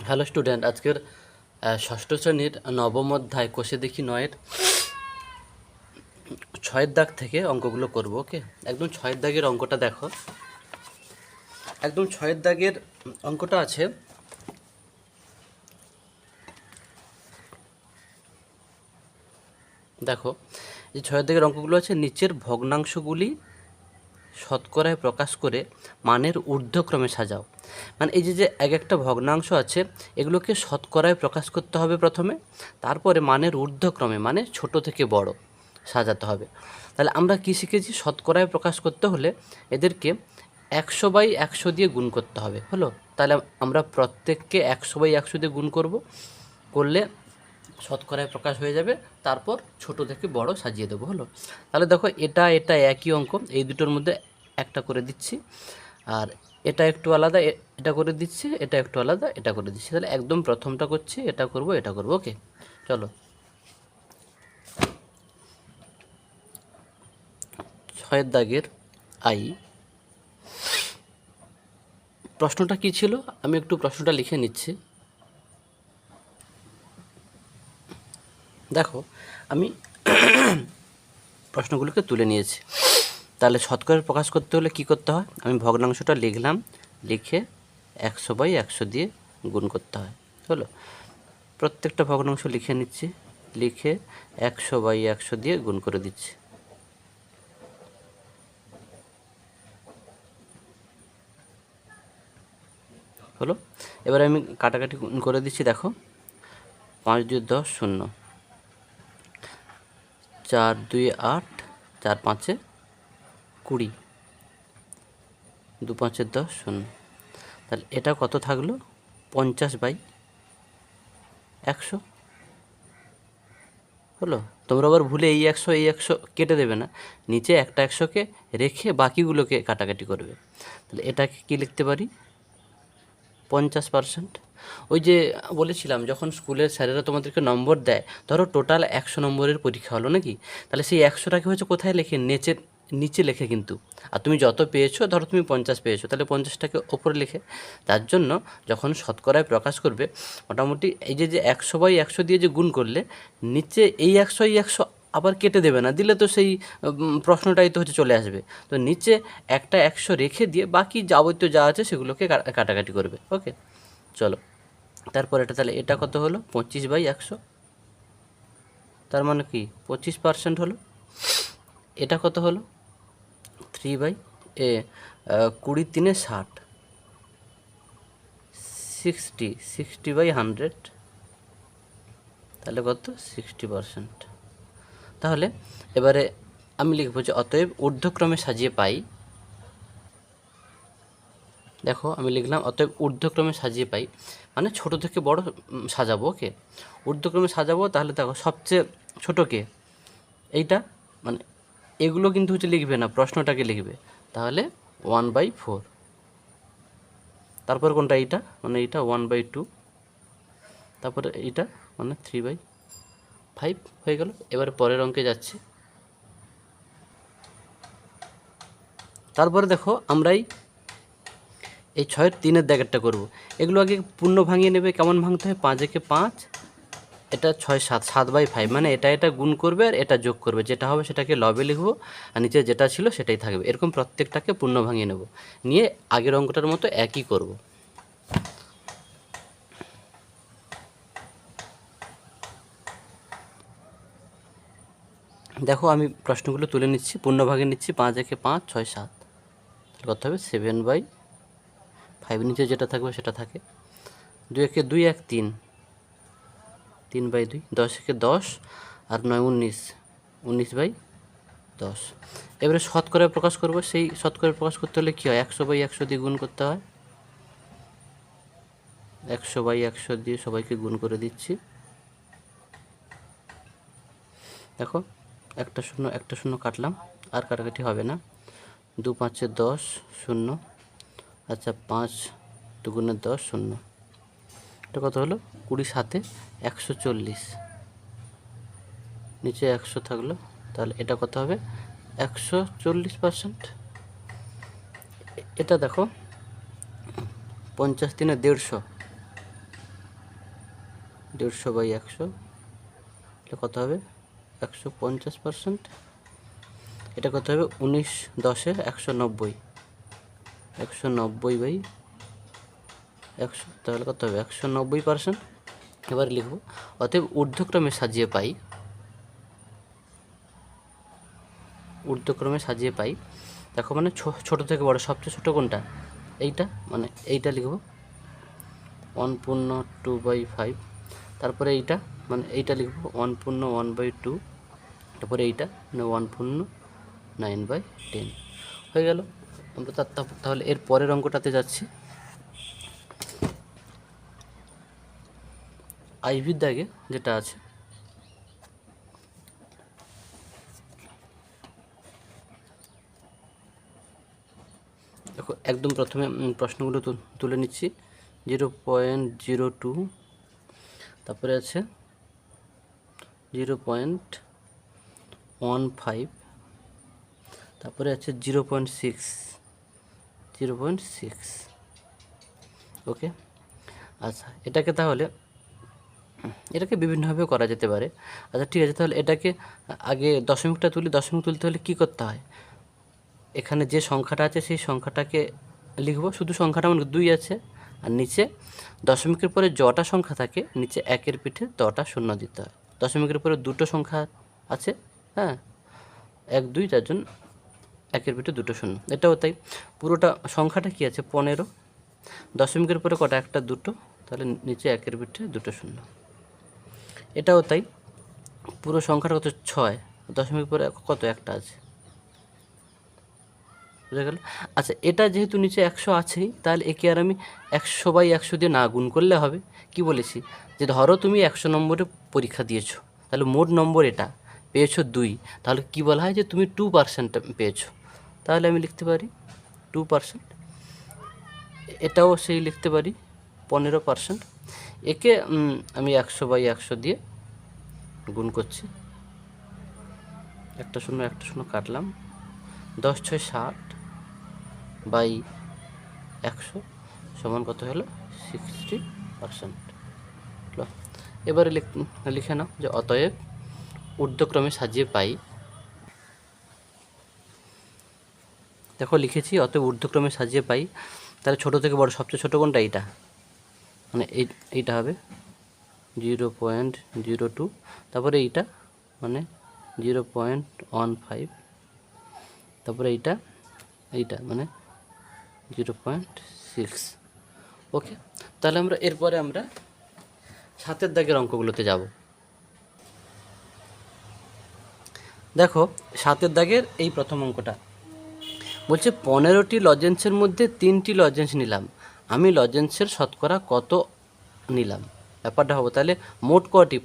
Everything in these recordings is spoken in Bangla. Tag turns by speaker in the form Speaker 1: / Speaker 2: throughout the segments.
Speaker 1: হ্যালো স্টুডেন্ট, আজকের ষষ্ঠ শ্রেণীর নবম অধ্যায় কোষে দেখি নয়ের ছয়ের দাগ থেকে অঙ্কগুলো করব। ওকে, একদম ছয়ের দাগের অঙ্কটা দেখো। একদম ছয়ের দাগের অঙ্কটা আছে, দেখো এই ছয়ের দাগের অঙ্কগুলো আছে। নিচের ভগ্নাংশগুলি শতকরায় প্রকাশ করে মানের ঊর্ধ্বক্রমে সাজাও। মানে এই যে এক একটা ভগ্নাংশ আছে, এগুলোকে শতকরায় প্রকাশ করতে হবে প্রথমে, তারপরে মানের ঊর্ধ্বক্রমে মানে ছোট থেকে বড় সাজাতে হবে। তাহলে আমরা কী শিখেছি? শতকরায় প্রকাশ করতে হলে এদেরকে 100/100 দিয়ে গুণ করতে হবে। হলো, তাহলে আমরা প্রত্যেককে 100/100 দিয়ে গুণ করলে শতকরায় প্রকাশ হয়ে যাবে, তারপর ছোট থেকে বড় সাজিয়ে দেবো। হলো, তাহলে দেখো এটা এটা একই অঙ্ক, এই দুটোর মধ্যে একটা করে দিচ্ছি, আর এটা একটু আলাদা এটা করে দিচ্ছি, এটা একটু আলাদা এটা করে দিচ্ছি। তাহলে একদম প্রথমটা করছি, এটা করব এটা করব। ওকে, চলো। ছয়ের দাগের আই, প্রশ্নটা কী ছিল আমি একটু প্রশ্নটা লিখে নিচ্ছি। দেখো আমি প্রশ্নগুলোকে তুলে নিয়েছি। তাহলে শতকরায় প্রকাশ করতে হলে কি করতে হয়? আমি ভগ্নাংশটা লিখলাম, লিখে 100/100 দিয়ে গুণ করতে হয়। হলো, প্রত্যেকটা ভগ্নাংশ লিখে নিচ্ছি, লিখে 100/100 দিয়ে গুণ করে দিচ্ছি। হলো, এবারে আমি কাটাকাটি করে দিচ্ছি। দেখো 5 2 10 0, 4 2 8, 4 5 20, 2 5 10 0। তাহলে এটা কত থাকলো? 50/100। হলো, তোমরা আবার ভুলে এই 100 কেটে দেবে না, নিচে একটা 100কে রেখে বাকিগুলোকে কাটাকাটি করবে। তাহলে এটাকে কী লিখতে পারি? 50%। ওই যে বলেছিলাম, যখন স্কুলের স্যারেরা তোমাদেরকে নম্বর দেয়, ধরো টোটাল 100 নম্বরের পরীক্ষা হলো নাকি, তাহলে সেই 100টাকে হচ্ছে কোথায় লেখে? নিচে লেখে কিন্তু। আর তুমি যত পেয়েছো, ধরো তুমি 50 পেয়েছো, তাহলে 50টাকে ওপরে লেখে। তার জন্য যখন শতকরায় প্রকাশ করবে, মোটামুটি এই যে 100/100 দিয়ে যে গুণ করলে, নিচে এই 100 আবার কেটে দেবে না, দিলে তো সেই প্রশ্নটাই তো হচ্ছে চলে আসবে। তো নিচে একটা 100 রেখে দিয়ে বাকি যাবতীয় যা আছে সেগুলোকে কাটাকাটি করবে। ওকে, চলো তারপর এটা, তাহলে এটা কত হলো? 25/100, তার মানে কি 25% হলো। এটা কত হলো? 20 3 60, 60/100, তাহলে কত? 60%। তাহলে এবারে আমি লিখব যে অতএব ঊর্ধ্বক্রমে সাজিয়ে পাই। দেখো আমি লিখলাম অতএব ঊর্ধ্বক্রমে সাজিয়ে পাই, মানে ছোট থেকে বড় সাজাবো। ওকে, ঊর্ধ্বক্রমে সাজাবো, তাহলে দেখো সবচেয়ে ছোটোকে এইটা, মানে এগুলো কিন্তু হচ্ছে লিখবে না, প্রশ্নটাকে লিখবে। তাহলে 1/4, তারপর কোনটা? এইটা, মানে এইটা 1/2, তারপরে এইটা মানে 3/5 হয়ে গেল। এবারে পরের অঙ্কে যাচ্ছি। তারপরে দেখো আমরাই এই 6-এর 3-এর দাগেরটা করব। এগুলো আগে পূর্ণ ভাঙিয়ে নেবে। কেমন ভাঙতে হয়? 5 একে 5, এটা 6 7, 7/5, মানে এটা গুণ করবে আর এটা যোগ করবে, যেটা হবে সেটাকে লবে লিখবো, আর নিচে যেটা ছিল সেটাই থাকবে। এরকম প্রত্যেকটাকে পূর্ণ ভাঙিয়ে নেব, নিয়ে আগের অঙ্কটার মতো একই করব। দেখো আমি প্রশ্নগুলো তুলে নিচ্ছি, পূর্ণভাগে নিচ্ছি। 5 একে 5, 6 7, তাহলে কত হবে? 7/5, নিচে যেটা থাকবে সেটা থাকে। 2 একে 2, 1 3, 3/2, 10 একে 10, আর 9 19, 19/10। এবারে শতকরায় প্রকাশ করব। সেই শতকরায় প্রকাশ করতে হলে কী হয়? 100/100 দিয়ে গুণ করতে হয়। 100/100 দিয়ে সবাইকে গুণ করে দিচ্ছি। দেখো একটা শূন্য কাটলাম, আর কাটাকাটি হবে না। 2 5 10 0, আচ্ছা 5 2 10 0, এটা কত হলো? 20 7 140, নিচে 100 থাকলো, তাহলে এটা কত হবে? 140%। এটা দেখো 50 3 150, 150/100 এটা কত হবে 150%। এটা কত হবে 19×10 190, 190/100 তাহলে কত হবে 190%। এবার লিখব অতএব ঊর্ধ্বক্রমে সাজিয়ে পাই, দেখো মানে ছোট থেকে বড় সবচেয়ে ছোট কোনটা, এইটা, মানে এইটা লিখব 1/2/5, তারপরে এইটা মানে এইটা লিখব 1/1/2, তারপরে এইটা মানে 1/9/10 হয়ে গেল। আমরা তাহলে এর পরের অঙ্কটাতে যাচ্ছি। আইভির দাগে যেটা আছে, দেখো একদম প্রথমে প্রশ্নগুলো তুলে নিচ্ছি। 0.02, তারপরে আছে 0.15, তারপরে আছে 0.6, ওকে। আচ্ছা এটাকে বিভিন্নভাবে করা যেতে পারে। আচ্ছা ঠিক আছে, তাহলে এটাকে আগে দশমিকটা দশমিক তুলতে হলে কী করতে হয়, এখানে যে সংখ্যাটা আছে সেই সংখ্যাটাকে লিখব, শুধু সংখ্যাটা মানে 2 আছে, আর নিচে দশমিকের পরে যটা সংখ্যা থাকে নিচে 1-এর পিঠে 10টা শূন্য দিতে হয়। দশমিকের পরে দুটো সংখ্যা আছে, হ্যাঁ 1 2, তার জন্য 1-এর পিঠে 2টো শূন্য। এটাও তাই, পুরোটা সংখ্যাটা কি আছে 15, দশমিকের পরে কটা 1টা 2টো, তাহলে নিচে 1-এর পিঠে 2টো শূন্য। এটাও তাই, পুরো সংখ্যাটা কত 6, দশমিকের পরে কত 1টা আছে, বুঝা গেল। আচ্ছা এটা যেহেতু নিচে 100 আছেই, তাহলে একে আর আমি 100/100 দিয়ে না গুণ করলে হবে। কি বলেছি, যে ধরো তুমি 100 নম্বরে পরীক্ষা দিয়েছো, তাহলে মোট নম্বর এটা পেয়েছো 2, তাহলে কি বলা হয় যে তুমি 2% পেয়েছো, তাহলে আমি লিখতে পারি 2%। এটাও সেই লিখতে পারি 15%। একে আমি 100/100 দিয়ে গুণ করছি, একটা শূন্য কাটলাম, 10 × 6 = 60/100 সমান কত হলো 60%। এবারে লিখে নাও যে অতএব ঊর্ধ্বক্রমে সাজিয়ে পাই, দেখো লিখেছি অতএব ঊর্ধ্বক্রমে সাজিয়ে পাই, তাহলে ছোট থেকে বড় সবচেয়ে ছোট কোনটা, এইটা মানে এইটা হবে 0.02, তারপরে এইটা মানে 0.15, তারপরে এইটা মানে 0.6, ওকে। তাহলে এরপরে আমরা 7-এর দাগের অঙ্কগুলোতে যাব। দেখো 7-এর দাগের এই প্রথম অঙ্কটা বলছে 15টি লজেন্সের মধ্যে 3টি লজেন্স নিলাম, আমি লজেন্সের শতকরা কত নিলাম, ব্যাপারটা হবে। তাহলে মোট কটি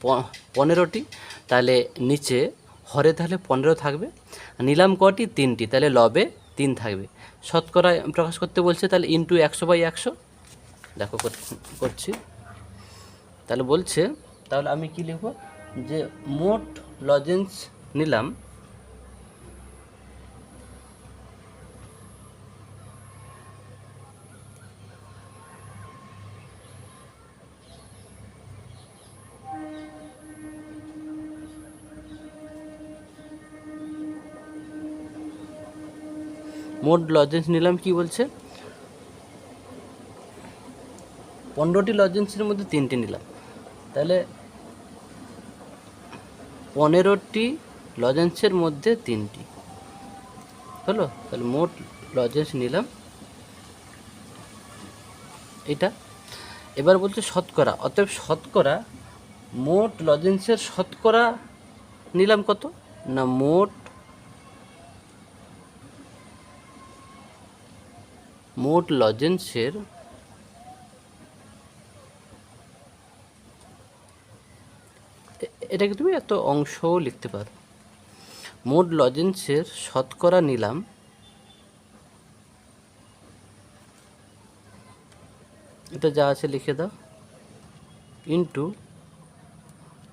Speaker 1: 15টি, তাহলে নিচে হরে তাহলে 15 থাকবে, নিলাম কটি 3টি, তাহলে লবে 3 থাকবে, শতকরা প্রকাশ করতে বলছে, তাহলে ইন্টু 100/100, দেখো করছি। তাহলে বলছে, তাহলে আমি কি লিখব যে মোট লজেন্স নিলাম কি বলছে 15টি লজেন্সের মধ্যে 3টি নিলাম, তাহলে 15টি লজেন্সের মধ্যে 3টি হলো, তাহলে মোট লজেন্স নিলাম এটা। এবার বলছে শতকরা, অতএব শতকরা মোট লজেন্সের শতকরা নিলাম কত না, মোট লজেন্সের এটাকে তুমি এত অংশও লিখতে পারো, মোট লজেন্সের শতকরা নিলাম এটা যা আছে লিখে দাও ইন্টু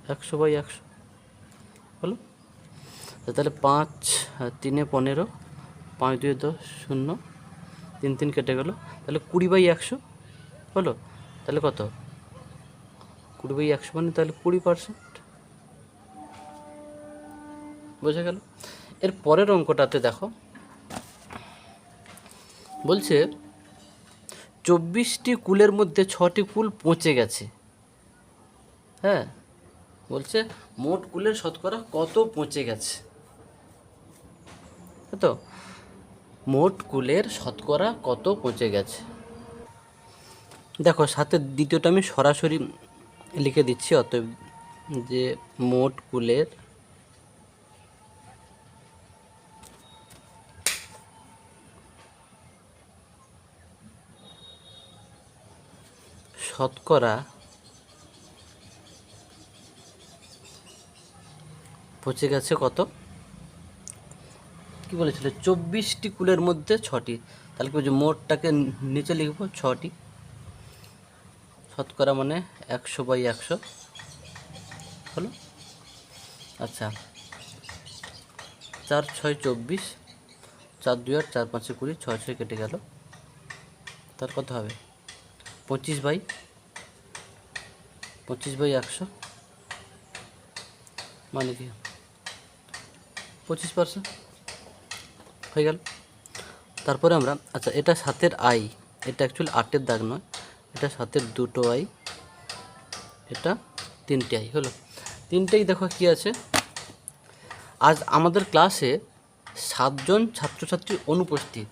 Speaker 1: 100/100 হলো। তাহলে 5 3 15, 5 2 10 0, 3 3 কেটে গেল, তাহলে 20/100 হলো। তাহলে কত 20/100 মানে তাহলে 20%। বোঝা গেল? এর পরের অঙ্কটাতে দেখো, বলছে 24টি কুলের মধ্যে 6টি কুল পচে গেছে। হ্যাঁ, বলছে মোট কুলের শতকরা কত পচে গেছে। তো মোট কুলের শতকরা কত পচে গেছে। দেখো সাথে দ্বিতীয়টা আমি সরাসরি লিখে দিচ্ছি, অতএব যে মোট কুলের শতকরা পচে গেছে কত, কি বলেছিল 24টি কুলের মধ্যে 6টি, তাহলে কি বলছে মোটটাকে নিচে লিখবো 6টি, শতকরা মানে 100/100 হলো। আচ্ছা, 4 6 24, 4 2 8 4 5 20, 6 6 কেটে গেল, তার কত হবে 25/100 মানে কি 25% হয়ে গেল। তারপরে আমরা, আচ্ছা এটা 7-এর আই, এটা অ্যাকচুয়ালি 8-এর দাগ নয়, এটা 7-এর 2টো আই, এটা 3টে আই হলো। 3টেই দেখো কি আছে, আজ আমাদের ক্লাসে 7 জন ছাত্রছাত্রী অনুপস্থিত,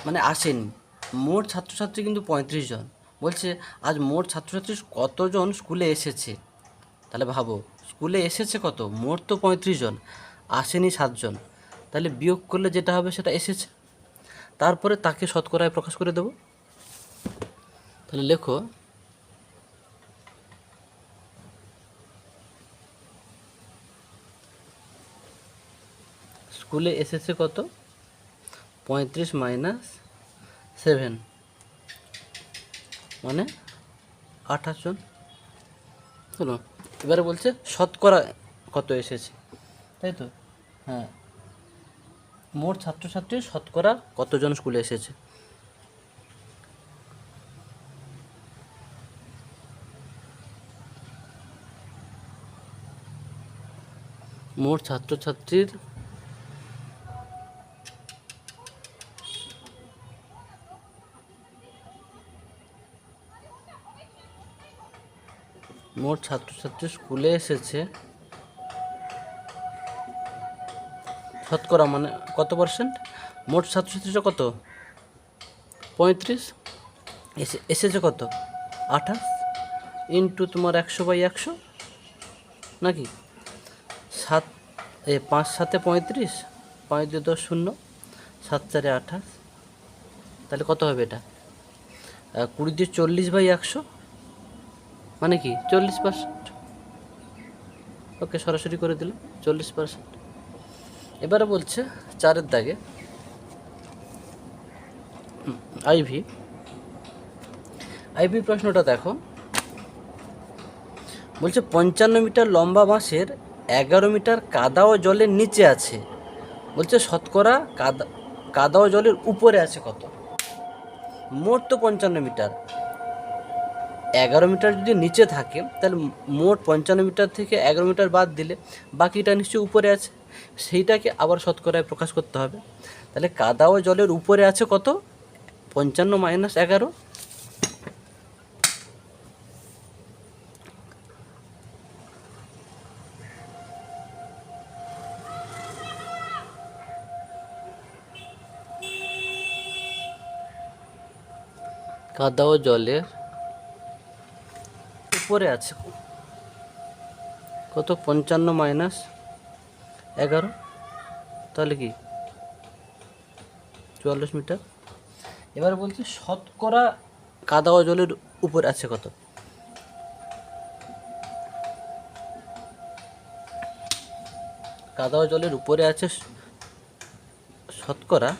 Speaker 1: মানে আসেনি। মোট ছাত্রছাত্রী কিন্তু 35 জন। বলছে আজ মোট ছাত্রছাত্রী কতজন স্কুলে এসেছে, তাহলে ভাবো স্কুলে এসেছে কত, মোট তো 35 জন, আসেনি 7 জন, তাহলে বিয়োগ করলে যেটা হবে সেটা এসেছে, তারপরে তাকে শতকরায় প্রকাশ করে দেব। তাহলে লেখো স্কুলে এসেছে কত, 35 - 7 মানে 28 জন হলো। এবারে বলছে শতকরা কত এসেছে, তাই তো? হ্যাঁ, মোট ছাত্রছাত্রীর শতকরা কতজন স্কুলে এসেছে। মোট ছাত্রছাত্রীর স্কুলে এসেছে শতকরা মানে কত পার্সেন্ট, মোট ছাত্রছাত্রীরা কত 35, এসেছে কত 28 ইন্টু তোমার 100/100 নাকি 7 5 7 35, 5 2 10 0, 7 4 28, তাহলে কত হবে এটা 20 দিয়ে 40/100 মানে কি 40%। ওকে, সরাসরি করে দিল 40%। এবারে বলছে 4-এর দাগে আইভি প্রশ্নটা দেখো, বলছে 55 মিটার লম্বা বাঁশের 11 মিটার কাদা ও জলের নিচে আছে, বলছে শতকরা কাদা ও জলের উপরে আছে কত। মোট তো 55 মিটার, 11 মিটার যদি নিচে থাকে তাহলে মোট 55 মিটার থেকে 11 মিটার বাদ দিলে বাকিটা নিশ্চয়ই উপরে আছে, সেইটাকে আবার শতকরায় প্রকাশ করতে হবে। তাহলে কাদা ও জলের উপরে আছে কত 55 - 11, কাদা ও জলের উপরে আছে কত 55 - 11, তাহলে কি 44 মিটার। এবার বলছি শতকরা কাদা ও জলের উপরে আছে কত, কাদা ও জলের উপরে আছে শতকরা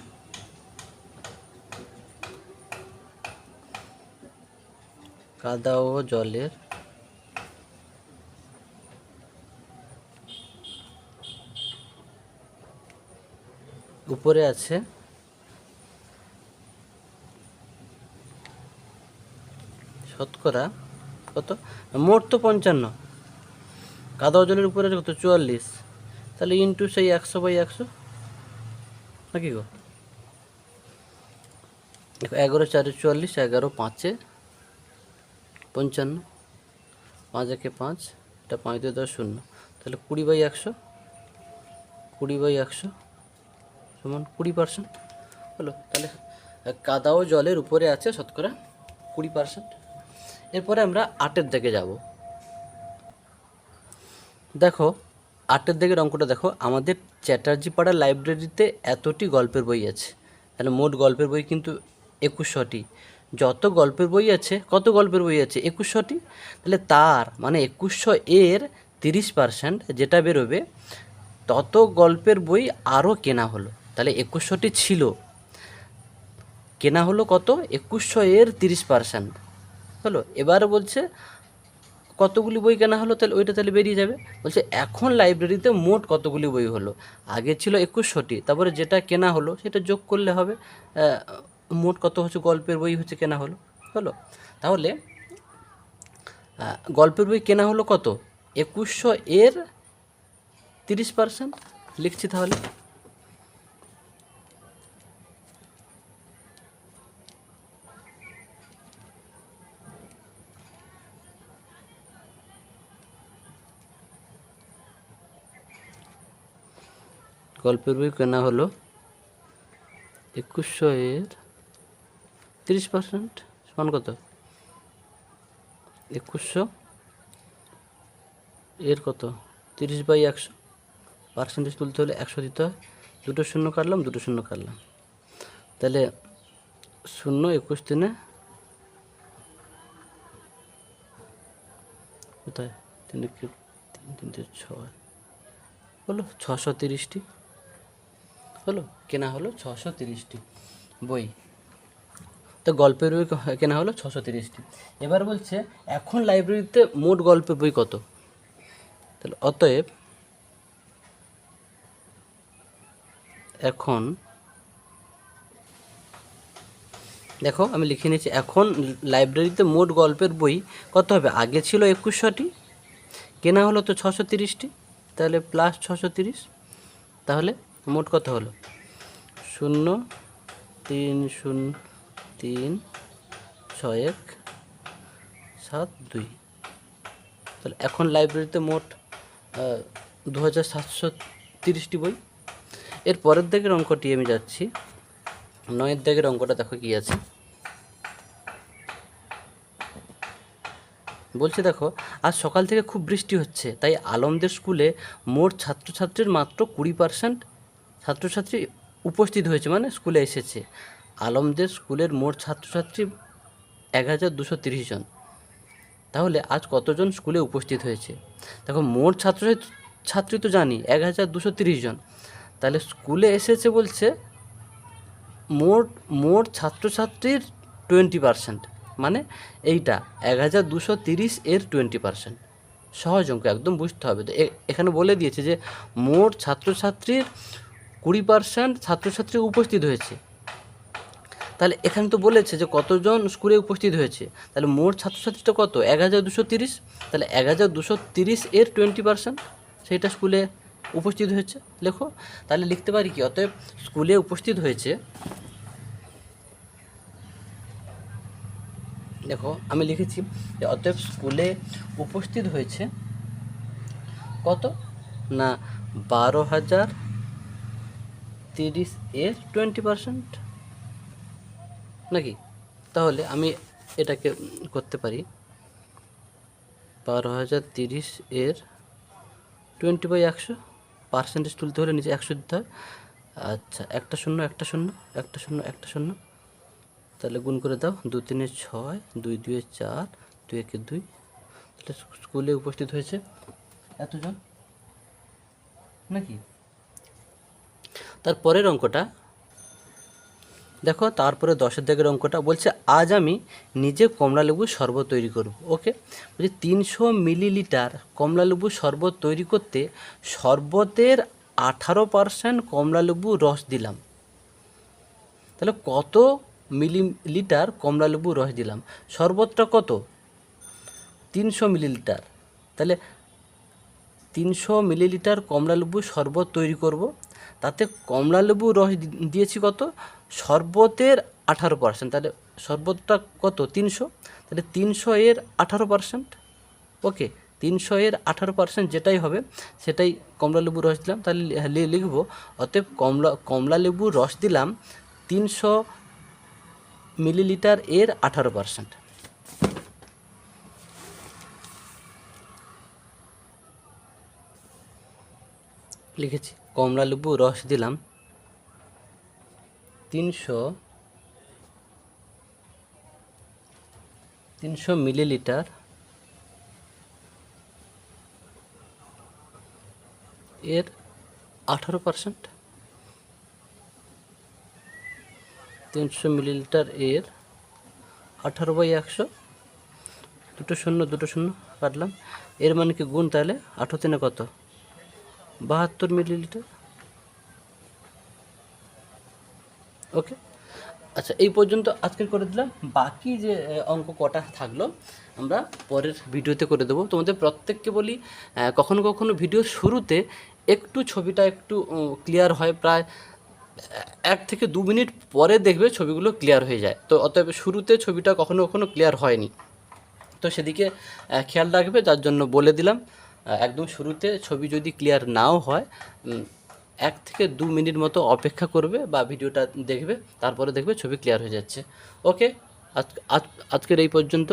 Speaker 1: কাদা ও জলের উপরে আছে শতকরা কত, মোট তো 55, কাদা জলের উপরে আছে কত 44, তাহলে ইন্টু সেই 100/100 নাকি গো? 11 4 44, 11 5 55, 5 1 5, এটা 5 2 10 0, তাহলে 20/100, 20/100 সমান 20% হলো। তাহলে কাদা ও জলের উপরে আছে শতকরা 20%। এরপরে আমরা 8-এর দিকে যাব। দেখো 8-এর দিকের অঙ্কটা দেখো, আমাদের চ্যাটার্জি পাড়া লাইব্রেরিতে এতটি গল্পের বই আছে, তাহলে মোট গল্পের বই কিন্তু 2100টি। যত গল্পের বই আছে, কত গল্পের বই আছে 2100টি, তাহলে তার মানে 2100 এর 30% যেটা বেরোবে, তত গল্পের বই আরও কেনা হলো। তাহলে 2100টি ছিল, কেনা হলো কত, 2100 এর 30% হলো। এবার বলছে কতগুলি বই কেনা হলো, তাহলে ওইটা তাহলে বেরিয়ে যাবে। বলছে এখন লাইব্রেরিতে মোট কতগুলি বই হলো, আগে ছিল 2100টি, তারপরে যেটা কেনা হলো সেটা যোগ করলে হবে মোট কত হচ্ছে গল্পের বই হচ্ছে কেনা হলো। হলো, তাহলে গল্পের বই কেনা হলো কত, 2100 এর 30%, লিখছি তাহলে। গল্পের বই কেনা হলো 2100 এর 30% সমান কত, 2100 এর কত 30/100, পার্সেন্টেজ তুলতে হলে 100 দিতে হয়, 2 শূন্য কাটলাম, 2 শূন্য কাটলাম, তাহলে 0 21 দিনে কোথায় 3 3 3 6 হলো 630টি হলো, কেনা হলো 630টি বই। তো গল্পের বই কেনা হলো 630টি। এবার বলছে এখন লাইব্রেরিতে মোট গল্পের বই কত, তাহলে অতএব এখন দেখো আমি লিখে নিয়েছি, এখন লাইব্রেরিতে মোট গল্পের বই কত হবে, আগে ছিল 2100টি, কেনা হলো তো 630টি, তাহলে প্লাস 630, তাহলে মোট কত হলো 0 3 0 3 6 1 7 2, তাহলে এখন লাইব্রেরিতে মোট 2730টি বই। এর পরের দিকের অঙ্কটি আমি যাচ্ছি, 9-এর দিকের অঙ্কটা দেখো কি আছে। বলছে দেখো, আজ সকাল থেকে খুব বৃষ্টি হচ্ছে, তাই আলমদের স্কুলে মোট ছাত্রছাত্রীর মাত্র 20% ছাত্রছাত্রী উপস্থিত হয়েছে, মানে স্কুলে এসেছে। আলমদের স্কুলের মোট ছাত্রছাত্রী 1230 জন, তাহলে আজ কতজন স্কুলে উপস্থিত হয়েছে। দেখো মোট ছাত্রী তো জানি 1230 জন, তাহলে স্কুলে এসেছে বলছে মোট ছাত্রছাত্রীর 20%, মানে এইটা 1230 এর 20%। সহজ অঙ্ক, একদম বুঝতে হবে। তো এখানে বলে দিয়েছে যে মোট ছাত্রছাত্রীর 20% ছাত্রছাত্রী উপস্থিত হয়েছে, তাহলে এখানে তো বলেছে যে কতজন স্কুলে উপস্থিত হয়েছে, তাহলে মোট ছাত্রছাত্রীটা কত 1230, তাহলে 1230 এর 20% সেইটা স্কুলে উপস্থিত হয়েছে। লেখো, তাহলে লিখতে পারি কি, অতএব স্কুলে উপস্থিত হয়েছে, দেখো আমি লিখেছি যে অতএব স্কুলে উপস্থিত হয়েছে কত না 12,030 এর 20%, নাকি? তাহলে আমি এটাকে করতে পারি 12,030 এর 20/100, পার্সেন্টেজ তুলতে হলে নিচে 100 দিতে হয়। আচ্ছা, একটা শূন্য একটা শূন্য একটা শূন্য একটা শূন্য, তাহলে গুণ করে দাও, 2 3 6, 2 2 4, 2 1 2, তাহলে স্কুলে উপস্থিত হয়েছে এতজন, নাকি? তারপরের অঙ্কটা দেখো, তারপরে 10-এর দিকের অঙ্কটা বলছে আজ আমি নিজে কমলালেবুর শরবত তৈরি করব। ওকে, বলছে 300 মিলিলিটার কমলালেবুর শরবত তৈরি করতে শরবতের 18% কমলালেবু রস দিলাম, তাহলে কত মিলিলিটার কমলালেবু রস দিলাম, শরবতটা কত 300 মিলিলিটার, তাহলে 300 মিলিলিটার কমলালেবু শরবত তৈরি করব। তাতে কমলালেবু রস দিয়েছি কত, শরবতের 18%, তাহলে শরবতটা কত 300, তাহলে 300 এর 18%, ওকে 300 এর 18% যেটাই হবে সেটাই কমলালেবু রস দিলাম। তাহলে লিখব অতএব কমলালেবুর রস দিলাম 300 মিলিলিটার এর 18%। লিখেছি কমলালেবু রস দিলাম 300 মিলিলিটার এর 18%, 300 মিলিলিটার এর 18/100, দুটো শূন্য কাটলাম, এর মানে কি গুণ, তাহলে 18 কত 72 মিলিলিটার। ওকে, আচ্ছা এই পর্যন্ত আজকে করে দিলাম। বাকি যে অঙ্ক কটা থাকলো আমরা পরের ভিডিওতে করে দেবো। তোমাদের প্রত্যেককে বলি কখনো কখনো ভিডিওর শুরুতে একটু ছবিটা একটু ক্লিয়ার হয়, প্রায় 1 থেকে 2 মিনিট পরে দেখবে ছবিগুলো ক্লিয়ার হয়ে যায়। তো অতএব শুরুতে ছবিটা কখনো কখনো ক্লিয়ার হয়নি, তো সেদিকে খেয়াল রাখবে, যার জন্য বলে দিলাম। একদম শুরুতে ছবি যদি ক্লিয়ার নাও হয় 1 থেকে 2 মিনিট মতো অপেক্ষা করবে বা ভিডিওটা দেখবে, তারপরে দেখবে ছবি ক্লিয়ার হয়ে যাচ্ছে। ওকে, আজকের এই পর্যন্ত।